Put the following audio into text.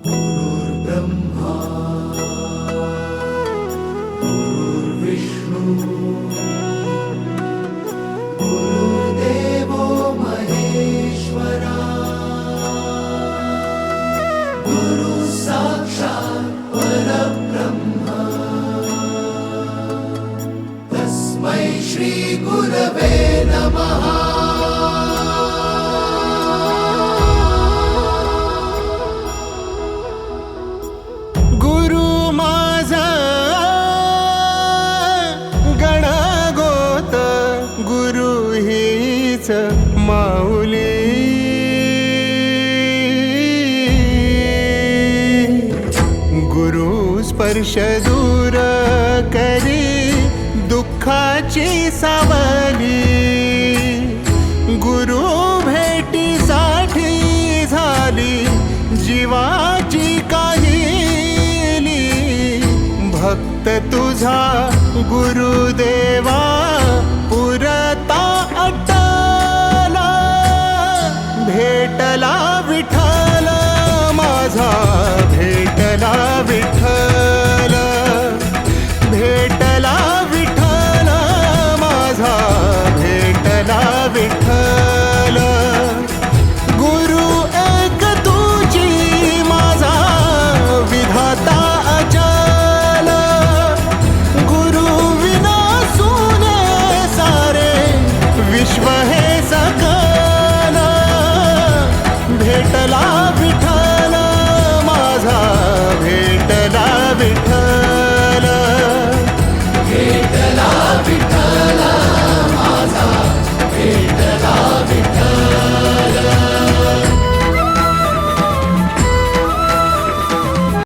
गुरुर्ब्रह्मा गुरुर्विष्णू गुरुर्देवो महेश्वरा गुरु साक्षात् परब्रह्म तस्मै श्री गुरवे नमः। माऊली गुरु स्पर्श दूर करी दुःखाची सावली, गुरु भेटीसाठी झाली जीवाची काहिली। भक्त तुझा गुरुदेवा पुरता भेटला विठ्ठल माझा, भेटला विठ्ठल